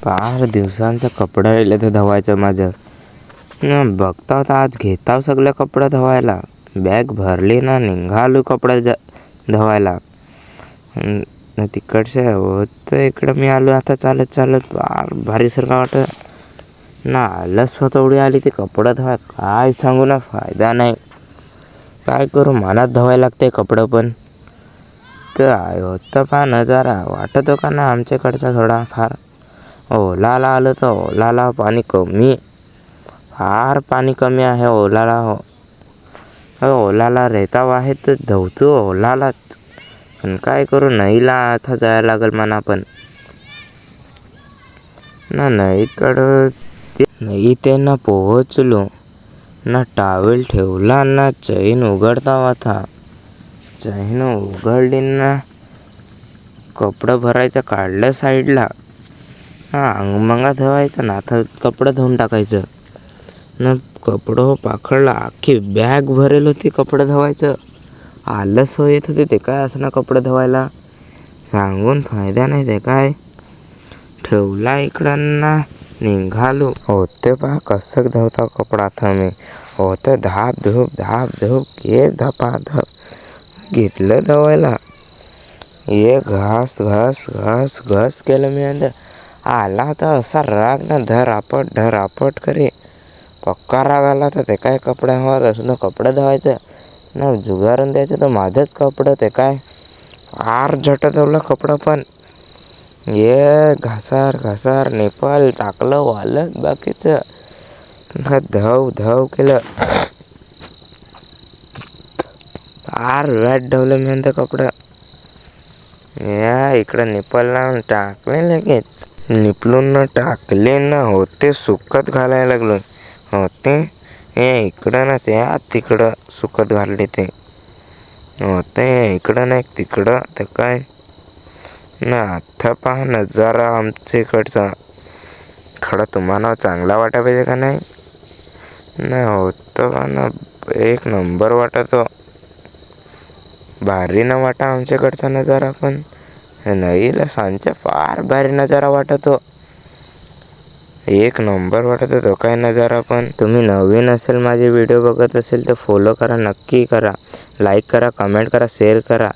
फार दिवसांचं कपडे राहिले ते धुवायचं माझं. बघता होता आज घेताव सगळे कपडे धुवायला. बॅग भरली ना निघालो कपडे धुवायला. तिकडचे होतं इकडं मी आलो आता चालत चालत. फार भारीसारखं वाटत ना. आलस एवढी आली ते कपडे धुवाय. काय सांगू ना, फायदा नाही. काय करू, मनात धुवायला लागते कपडं. पण काय होतं पहा नजारा. वाटतो का ना आमच्याकडचा थोडा फार ओलाला आलं तर ओलाला पाणी कमी. फार पाणी कमी आहे ओलाला. ओलाला रेताव आहे तर धुतो ओलालाच. पण काय करू, नईला आता जायला लागल म्हणा. पण ना नईकडं नई ते ना पोहोचलो ना. टावेल ठेवला ना चैन उघडता होता. चैन उघडली ना, कपडं भरायचं काढलं साईडला. अंगमंगा धुवायचं ना, आता कपडं धुवून टाकायचं ना. कपडं पाखडला, अख्खी बॅग भरेल होती कपडं धुवायचं. आलस येत होते ते काय असं ना कपडे धुवायला. सांगून फायदा नाही. ते काय ठेवला इकडं ना निघालो. होते पहा कसं धुवता कपडा. आता मी होतं धाप धूप एक धपा धप घेतलं धुवायला. एक घास केलं मी. अंदर आला तर असा राग ना, धरापट करे. पक्का राग आला तर ते काय कपड्यावर असं कपडे धुवायचं ना, जुगारून द्यायचं तर माझंच कपडं. ते काय फार झट धुवलं कपडं. पण ये घासार नेपाल टाकलं वालं बाकीचं धव केलं. फार वेट धुवलं मी अंतर कपडं. या इकडं निपलला टाकले लगेच. निपलून टाकले ना, होते सुकत घालायला लागलो. होते इकडं ना त्या तिकडं सुकत घालले. ते होते इकडं ना तिकडं. ते काय ना आता पहा नजारा आमच्या इकडचा. थोडा तुम्हाला चांगला वाटा पाहिजे का नाही ना. होतं का ना, एक नंबर वाटतो. भारी न वाटा आमच्याकडचा नजारा. पण नईला सांच्या फार भारी नजारा वाटतो. एक नंबर वाटतो तो काय नजारा. पण तुम्ही नवीन असेल, माझे व्हिडिओ बघत असेल तर फॉलो करा, नक्की करा. लाईक करा, कमेंट करा, शेअर करा.